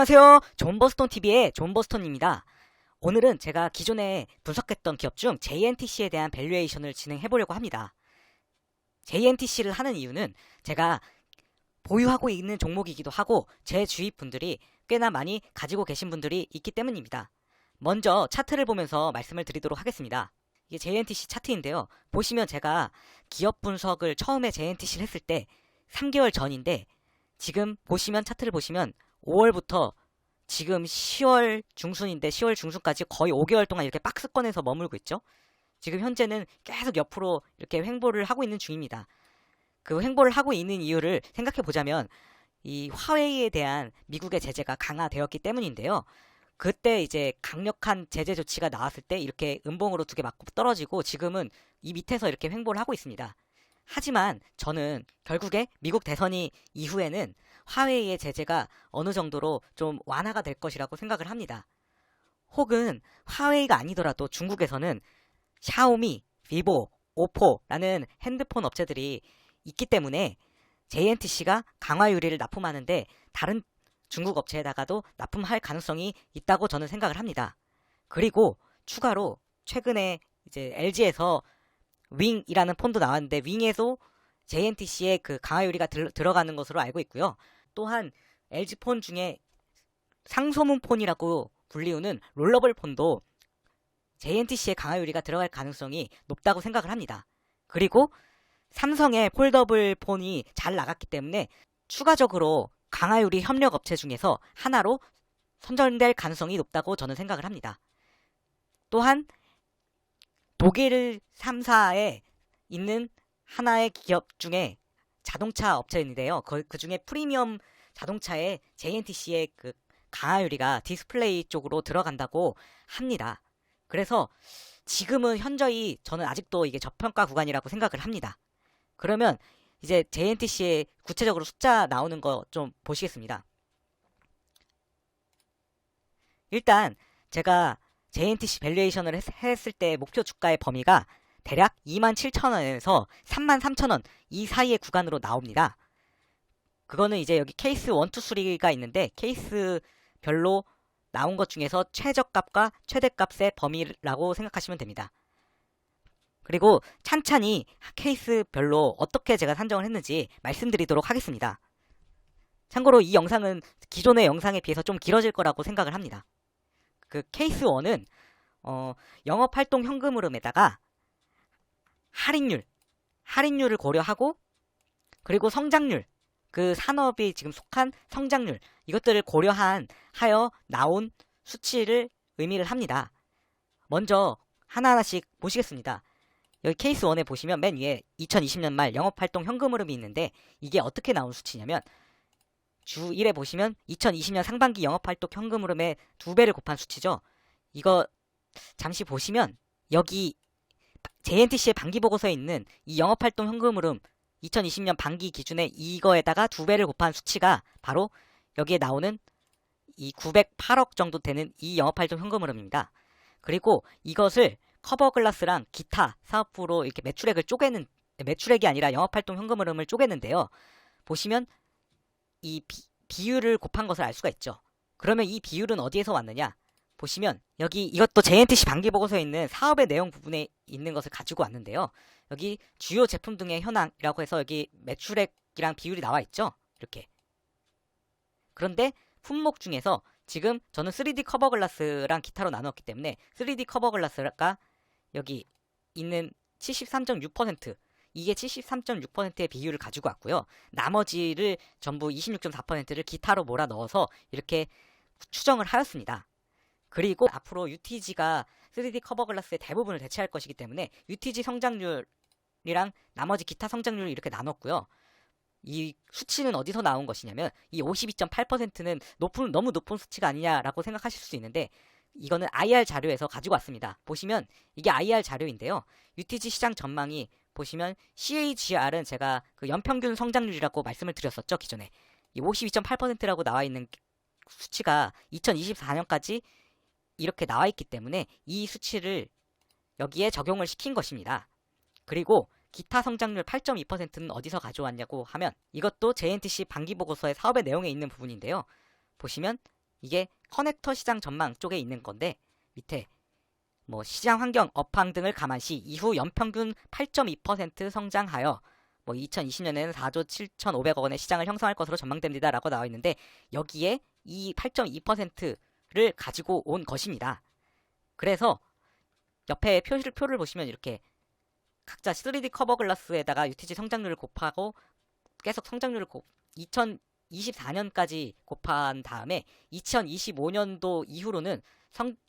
안녕하세요. 존버스톤TV의 존버스톤입니다. 오늘은 제가 기존에 분석했던 기업 중 JNTC에 대한 밸류에이션을 진행해보려고 합니다. JNTC를 하는 이유는 제가 보유하고 있는 종목이기도 하고 제 주위 분들이 꽤나 많이 가지고 계신 분들이 있기 때문입니다. 먼저 차트를 보면서 말씀을 드리도록 하겠습니다. 이게 JNTC 차트인데요. 보시면 제가 기업 분석을 처음에 JNTC를 했을 때 3개월 전인데 지금 보시면 차트를 보시면 5월부터 지금 10월 중순인데 10월 중순까지 거의 5개월 동안 이렇게 박스권에서 머물고 있죠. 지금 현재는 계속 옆으로 이렇게 횡보를 하고 있는 중입니다. 그 횡보를 하고 있는 이유를 생각해 보자면 이 화웨이에 대한 미국의 제재가 강화되었기 때문인데요. 그때 이제 강력한 제재 조치가 나왔을 때 이렇게 음봉으로 두 개 맞고 떨어지고 지금은 이 밑에서 이렇게 횡보를 하고 있습니다. 하지만 저는 결국에 미국 대선이 이후에는 화웨이의 제재가 어느 정도로 좀 완화가 될 것이라고 생각을 합니다. 혹은 화웨이가 아니더라도 중국에서는 샤오미, 비보, 오포라는 핸드폰 업체들이 있기 때문에 JNTC가 강화유리를 납품하는데 다른 중국 업체에다가도 납품할 가능성이 있다고 저는 생각을 합니다. 그리고 추가로 최근에 이제 LG에서 윙이라는 폰도 나왔는데 윙에도 JNTC의 그 강화유리가 들어가는 것으로 알고 있고요. 또한 LG폰 중에 상소문 폰이라고 불리우는 롤러블 폰도 JNTC의 강화유리가 들어갈 가능성이 높다고 생각을 합니다. 그리고 삼성의 폴더블 폰이 잘 나갔기 때문에 추가적으로 강화유리 협력 업체 중에서 하나로 선정될 가능성이 높다고 저는 생각을 합니다. 또한 독일 3사에 있는 하나의 기업 중에 자동차 업체인데요. 그 중에 프리미엄 자동차에 JNTC의 그 강화유리가 디스플레이 쪽으로 들어간다고 합니다. 그래서 지금은 현저히 저는 아직도 이게 저평가 구간이라고 생각을 합니다. 그러면 이제 JNTC의 구체적으로 숫자 나오는 거 좀 보시겠습니다. 일단 제가 JNTC 밸류에이션을 했을 때 목표 주가의 범위가 대략 27,000원에서 33,000원 이 사이의 구간으로 나옵니다. 그거는 이제 여기 케이스 1, 2, 3가 있는데 케이스별로 나온 것 중에서 최저값과 최대값의 범위라고 생각하시면 됩니다. 그리고 찬찬히 케이스별로 어떻게 제가 산정을 했는지 말씀드리도록 하겠습니다. 참고로 이 영상은 기존의 영상에 비해서 좀 길어질 거라고 생각을 합니다. 그 케이스 1은 영업활동 현금 흐름에다가 할인율을 고려하고 그리고 성장률, 그 산업이 지금 속한 성장률 이것들을 하여 나온 수치를 의미를 합니다. 먼저 하나하나씩 보시겠습니다. 여기 케이스 1에 보시면 맨 위에 2020년 말 영업활동 현금 흐름이 있는데 이게 어떻게 나온 수치냐면 주 1에 보시면 2020년 상반기 영업활동 현금 흐름의 2배를 곱한 수치죠. 이거 잠시 보시면 여기 JNTC의 반기 보고서에 있는 이 영업활동 현금 흐름 2020년 반기 기준에 이거에다가 2배를 곱한 수치가 바로 여기에 나오는 이 908억 정도 되는 이 영업활동 현금 흐름입니다. 그리고 이것을 커버글라스랑 기타 사업부로 이렇게 매출액이 아니라 영업활동 현금 흐름을 쪼개는데요. 보시면 이 비율을 곱한 것을 알 수가 있죠. 그러면 이 비율은 어디에서 왔느냐? 보시면 여기 이것도 JNTC 반기 보고서에 있는 사업의 내용 부분에 있는 것을 가지고 왔는데요. 여기 주요 제품 등의 현황이라고 해서 여기 매출액이랑 비율이 나와 있죠. 이렇게. 그런데 품목 중에서 지금 저는 3D 커버글라스랑 기타로 나눴기 때문에 3D 커버글라스가 여기 있는 73.6% 이게 73.6%의 비율을 가지고 왔고요. 나머지를 전부 26.4%를 기타로 몰아 넣어서 이렇게 추정을 하였습니다. 그리고 앞으로 UTG가 3D 커버글라스의 대부분을 대체할 것이기 때문에 UTG 성장률이랑 나머지 기타 성장률을 이렇게 나눴고요. 이 수치는 어디서 나온 것이냐면 이 52.8%는 너무 높은 수치가 아니냐라고 생각하실 수 있는데 이거는 IR 자료에서 가지고 왔습니다. 보시면 이게 IR 자료인데요. UTG 시장 전망이 보시면 CAGR은 제가 그 연평균 성장률이라고 말씀을 드렸었죠. 기존에 이 52.8%라고 나와 있는 수치가 2024년까지 이렇게 나와 있기 때문에 이 수치를 여기에 적용을 시킨 것입니다. 그리고 기타 성장률 8.2%는 어디서 가져왔냐고 하면 이것도 JNTC 반기 보고서의 사업의 내용에 있는 부분인데요. 보시면 이게 커넥터 시장 전망 쪽에 있는 건데 밑에 뭐 시장 환경 업황 등을 감안시 이후 연평균 8.2% 성장하여 뭐 2020년에는 4조 7,500억 원의 시장을 형성할 것으로 전망됩니다라고 나와 있는데 여기에 이 8.2%를 가지고 온 것입니다. 그래서 옆에 표를 보시면 이렇게 각자 3D 커버 글라스에다가 UTG 성장률을 곱하고 계속 성장률을 2024년까지 곱한 다음에 2025년도 이후로는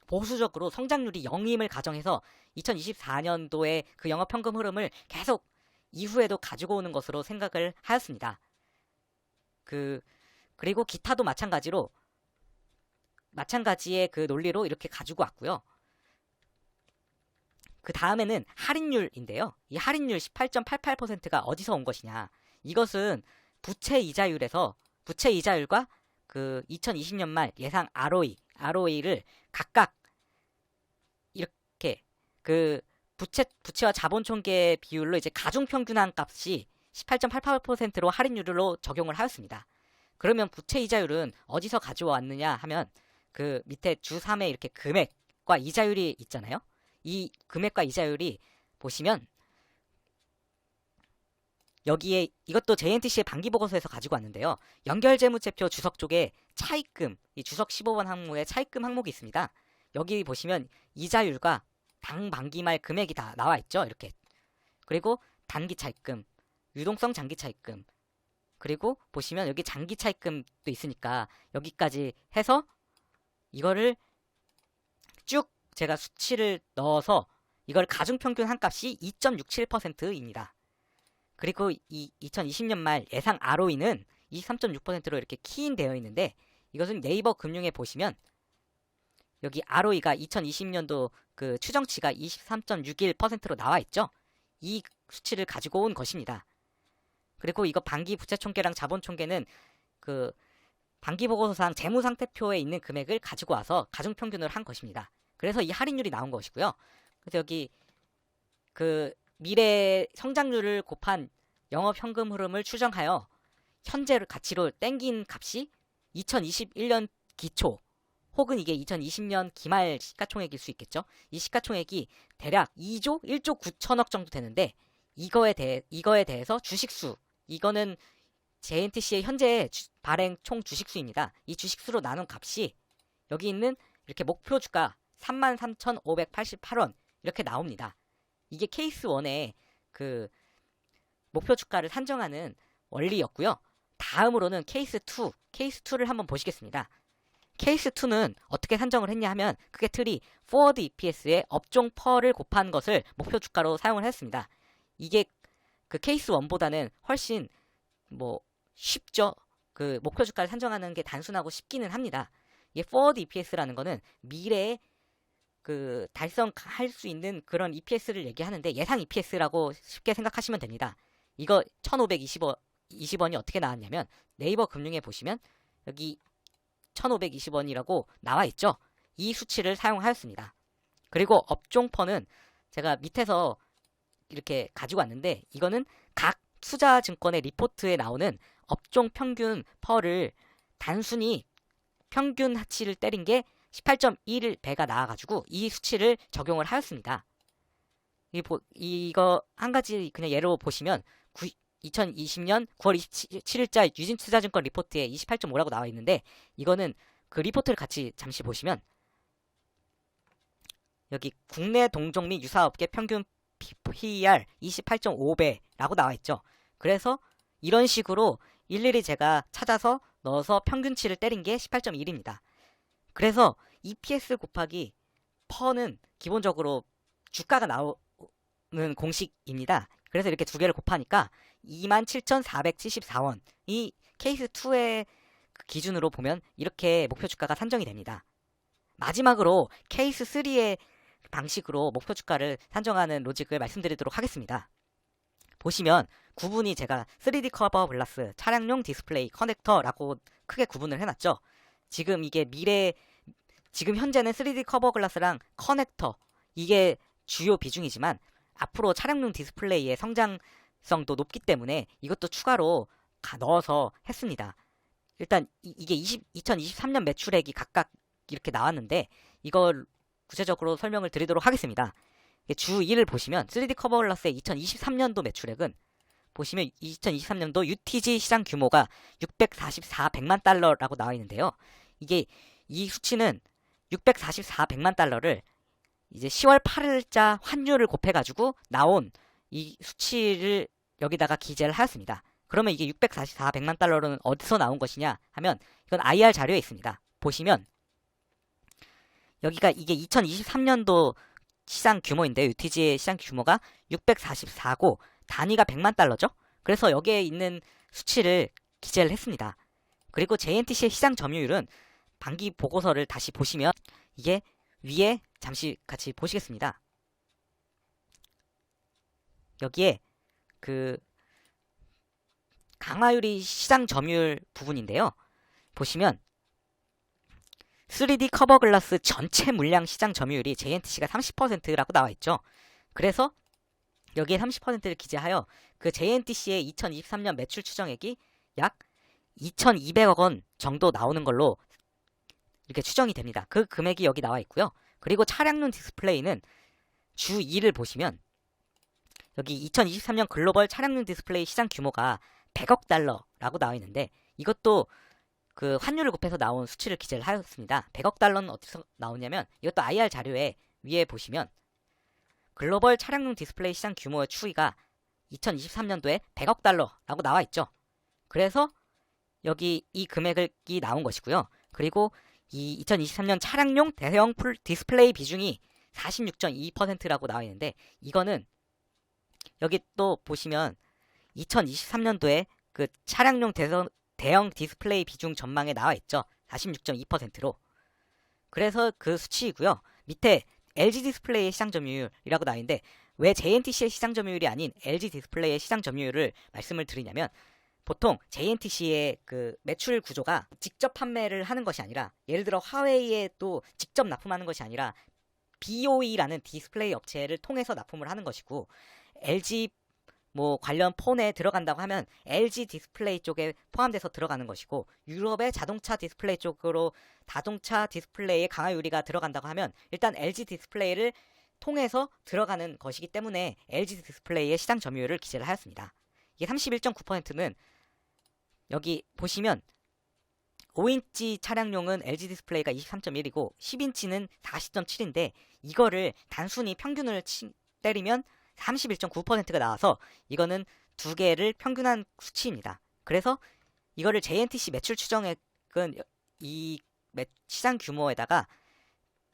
보수적으로 성장률이 0임을 가정해서 2024년도의 그 영업현금 흐름을 계속 이후에도 가지고 오는 것으로 생각을 하였습니다. 그리고 기타도 마찬가지의 그 논리로 이렇게 가지고 왔고요. 그 다음에는 할인율인데요. 이 할인율 18.88%가 어디서 온 것이냐. 이것은 부채 이자율과 그 2020년 말 예상 ROE를 각각 이렇게 그 부채와 자본 총계 비율로 이제 가중평균한 값이 18.88%로 할인율로 적용을 하였습니다. 그러면 부채 이자율은 어디서 가져왔느냐 하면 그 밑에 주 3에 이렇게 금액과 이자율이 있잖아요. 이 금액과 이자율이 보시면 여기에 이것도 JNTC의 반기보고서에서 가지고 왔는데요. 연결재무제표 주석 쪽에 차입금, 이 주석 15번 항목에 차입금 항목이 있습니다. 여기 보시면 이자율과 당 만기 말 금액이 다 나와 있죠. 이렇게. 그리고 단기 차입금, 유동성 장기 차입금, 그리고 보시면 여기 장기 차입금도 있으니까 여기까지 해서 이거를 쭉 제가 수치를 넣어서 이걸 가중평균 한 값이 2.67%입니다. 그리고 이 2020년 말 예상 ROE는 23.6%로 이렇게 키인되어 있는데 이것은 네이버 금융에 보시면 여기 ROE가 2020년도 그 추정치가 23.61%로 나와 있죠. 이 수치를 가지고 온 것입니다. 그리고 이거 반기 부채 총계랑 자본 총계는 그 반기 보고서상 재무상태표에 있는 금액을 가지고 와서 가중평균을 한 것입니다. 그래서 이 할인율이 나온 것이고요. 그래서 여기 그 미래 성장률을 곱한 영업현금 흐름을 추정하여 현재 가치로 땡긴 값이 2021년 기초 혹은 이게 2020년 기말 시가총액일 수 있겠죠. 이 시가총액이 대략 2조 1조 9천억 정도 되는데 이거에 대해서 주식수, 이거는 JNTC의 현재 발행 총 주식수입니다. 이 주식수로 나눈 값이 여기 있는 이렇게 목표 주가 33,588원 이렇게 나옵니다. 이게 케이스 1의 그 목표 주가를 산정하는 원리였고요. 다음으로는 케이스 2를 한번 보시겠습니다. 케이스 2는 어떻게 산정을 했냐 하면 크게 틀이 포워드 EPS의 업종 펄을 곱한 것을 목표 주가로 사용을 했습니다. 이게 그 케이스 1보다는 훨씬 뭐 쉽죠. 그 목표 주가를 산정하는 게 단순하고 쉽기는 합니다. 이게 포워드 EPS라는 거는 미래에 그 달성할 수 있는 그런 EPS를 얘기하는데 예상 EPS라고 쉽게 생각하시면 됩니다. 이거 1520원이 어떻게 나왔냐면 네이버 금융에 보시면 여기 1520원이라고 나와 있죠. 이 수치를 사용하였습니다. 그리고 업종 펄은 제가 밑에서 이렇게 가지고 왔는데 이거는 각 투자증권의 리포트에 나오는 업종 평균 펄을 단순히 평균 하치를 때린 게 18.1배가 나와가지고 이 수치를 적용을 하였습니다. 이거 한 가지 그냥 예로 보시면 2020년 9월 27일자 유진투자증권 리포트에 28.5라고 나와 있는데 이거는 그 리포트를 같이 잠시 보시면 여기 국내 동종 및 유사업계 평균 PER 28.5배라고 나와 있죠. 그래서 이런 식으로 일일이 제가 찾아서 넣어서 평균치를 때린 게 18.1입니다. 그래서 EPS 곱하기 퍼는 기본적으로 주가가 나오는 공식입니다. 그래서 이렇게 두 개를 곱하니까 27,474원. 이 케이스 2의 기준으로 보면 이렇게 목표 주가가 산정이 됩니다. 마지막으로 케이스 3의 방식으로 목표 주가를 산정하는 로직을 말씀드리도록 하겠습니다. 보시면 구분이 제가 3D 커버 글라스, 차량용 디스플레이, 커넥터라고 크게 구분을 해놨죠. 지금 이게 지금 현재는 3D 커버 글라스랑 커넥터, 이게 주요 비중이지만 앞으로 차량용 디스플레이의 성장성도 높기 때문에 이것도 추가로 넣어서 했습니다. 일단 이게 2023년 매출액이 각각 이렇게 나왔는데 이걸 구체적으로 설명을 드리도록 하겠습니다. 주 1을 보시면 3D 커버 글라스의 2023년도 매출액은 보시면 2023년도 UTG 시장 규모가 644백만 달러라고 나와 있는데요. 이게 이 수치는 644백만 달러를 이제 10월 8일자 환율을 곱해가지고 나온 이 수치를 여기다가 기재를 하였습니다. 그러면 이게 644백만 달러는 어디서 나온 것이냐 하면 이건 IR 자료에 있습니다. 보시면 여기가 이게 2023년도 시장 규모인데 UTG의 시장 규모가 644고 단위가 100만 달러죠. 그래서 여기에 있는 수치를 기재를 했습니다. 그리고 JNTC의 시장 점유율은 반기 보고서를 다시 보시면 이게 위에 잠시 같이 보시겠습니다. 여기에 그 강화유리 시장 점유율 부분인데요. 보시면 3D 커버 글라스 전체 물량 시장 점유율이 JNTC가 30%라고 나와 있죠. 그래서 여기에 30%를 기재하여 그 JNTC의 2023년 매출 추정액이 약 2,200억 원 정도 나오는 걸로 이렇게 추정이 됩니다. 그 금액이 여기 나와 있고요. 그리고 차량용 디스플레이는 주 2를 보시면 여기 2023년 글로벌 차량용 디스플레이 시장 규모가 100억 달러라고 나와 있는데 이것도 그 환율을 곱해서 나온 수치를 기재를 하였습니다. 100억 달러는 어디서 나오냐면 이것도 IR 자료에 위에 보시면 글로벌 차량용 디스플레이 시장 규모의 추이가 2023년도에 100억 달러라고 나와 있죠. 그래서 여기 이 금액이 나온 것이고요. 그리고 이 2023년 차량용 대형 디스플레이 비중이 46.2%라고 나와 있는데 이거는 여기 또 보시면 2023년도에 그 차량용 대형 디스플레이 비중 전망에 나와 있죠. 46.2%로. 그래서 그 수치이고요. 밑에 LG 디스플레이의 시장 점유율이라고 나와 있는데 왜 JNTC의 시장 점유율이 아닌 LG 디스플레이의 시장 점유율을 말씀을 드리냐면 보통 JNTC의 그 매출 구조가 직접 판매를 하는 것이 아니라 예를 들어 화웨이에 또 직접 납품하는 것이 아니라 BOE라는 디스플레이 업체를 통해서 납품을 하는 것이고 LG 뭐 관련 폰에 들어간다고 하면 LG 디스플레이 쪽에 포함돼서 들어가는 것이고 유럽의 자동차 디스플레이 쪽으로 자동차 디스플레이에 강화유리가 들어간다고 하면 일단 LG 디스플레이를 통해서 들어가는 것이기 때문에 LG 디스플레이의 시장 점유율을 기재를 하였습니다. 이게 31.9%는 여기 보시면 5인치 차량용은 LG 디스플레이가 23.1이고 10인치는 40.7인데 이거를 단순히 평균을 때리면 31.9%가 나와서 이거는 두 개를 평균한 수치입니다. 그래서 이거를 JNTC 매출 추정액은 이 시장 규모에다가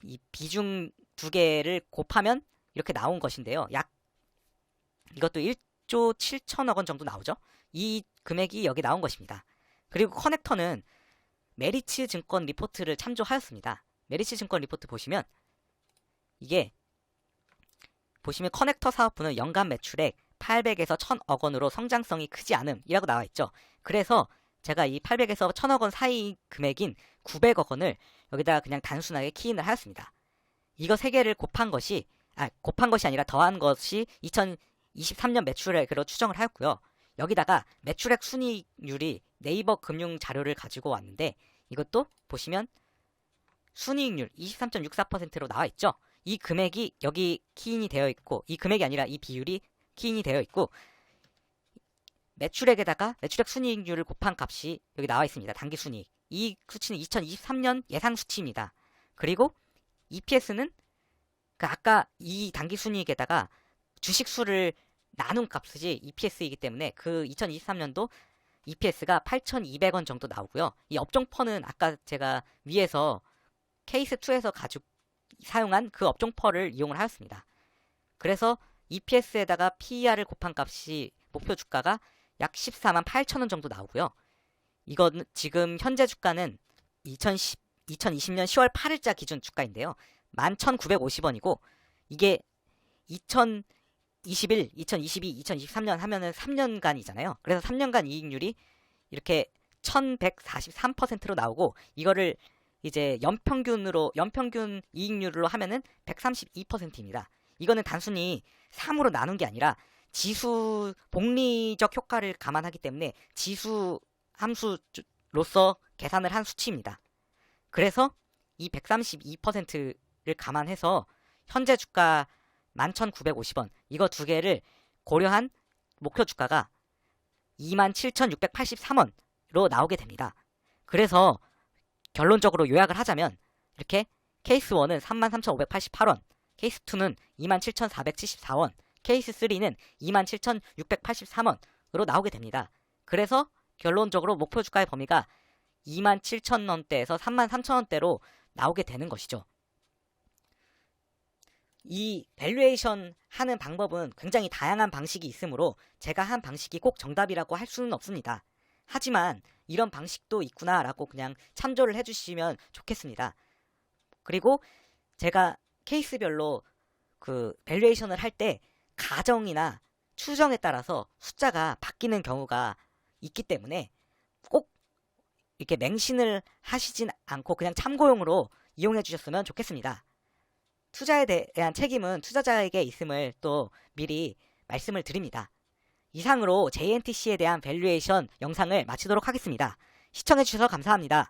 이 비중 두 개를 곱하면 이렇게 나온 것인데요. 약 이것도 1조 7천억 원 정도 나오죠. 이 금액이 여기 나온 것입니다. 그리고 커넥터는 메리츠 증권 리포트를 참조하였습니다. 메리츠 증권 리포트 보시면 이게 보시면 커넥터 사업부는 연간 매출액 800에서 1000억 원으로 성장성이 크지 않음이라고 나와 있죠. 그래서 제가 이 800에서 1000억 원 사이 금액인 900억 원을 여기다가 그냥 단순하게 키인을 하였습니다. 이거 세 개를 곱한 것이 아니라 더한 것이 2023년 매출액으로 추정을 하였고요. 여기다가 매출액 순이익률이 네이버 금융 자료를 가지고 왔는데 이것도 보시면 순이익률 23.64%로 나와 있죠. 이 금액이 여기 키인이 되어 있고 이 금액이 아니라 이 비율이 키인이 되어 있고 매출액에다가 매출액 순이익률을 곱한 값이 여기 나와 있습니다. 단기 순이익. 이 수치는 2023년 예상 수치입니다. 그리고 EPS는 그 아까 이 단기 순이익에다가 주식 수를 나눈 값이 EPS이기 때문에 그 2023년도 EPS가 8,200원 정도 나오고요. 이 업종퍼는 아까 제가 위에서 케이스 2에서 사용한 그 업종퍼를 이용을 하였습니다. 그래서 EPS에다가 PER을 곱한 값이 목표 주가가 약 14만 8천원 정도 나오고요. 이건 지금 현재 주가는 2020년 10월 8일자 기준 주가인데요. 11,950원이고 이게 2021, 2022, 2023년 하면은 3년간이잖아요. 그래서 3년간 이익률이 이렇게 1143%로 나오고 이거를 이제 연평균 이익률로 하면은 132%입니다. 이거는 단순히 3으로 나눈 게 아니라 지수 복리적 효과를 감안하기 때문에 지수 함수 로서 계산을 한 수치입니다. 그래서 이 132%를 감안해서 현재 주가 11,950원 이거 두 개를 고려한 목표 주가가 27,683원으로 나오게 됩니다. 그래서 결론적으로 요약을 하자면 이렇게 케이스 1은 33,588원, 케이스 2는 27,474원, 케이스 3는 27,683원으로 나오게 됩니다. 그래서 결론적으로 목표 주가의 범위가 27,000원대에서 33,000원대로 나오게 되는 것이죠. 이 밸류에이션 하는 방법은 굉장히 다양한 방식이 있으므로 제가 한 방식이 꼭 정답이라고 할 수는 없습니다. 하지만 이런 방식도 있구나라고 그냥 참조를 해주시면 좋겠습니다. 그리고 제가 케이스별로 그 밸류에이션을 할 때 가정이나 추정에 따라서 숫자가 바뀌는 경우가 있기 때문에 꼭 이렇게 맹신을 하시진 않고 그냥 참고용으로 이용해 주셨으면 좋겠습니다. 투자에 대한 책임은 투자자에게 있음을 또 미리 말씀을 드립니다. 이상으로 JNTC에 대한 밸류에이션 영상을 마치도록 하겠습니다. 시청해 주셔서 감사합니다.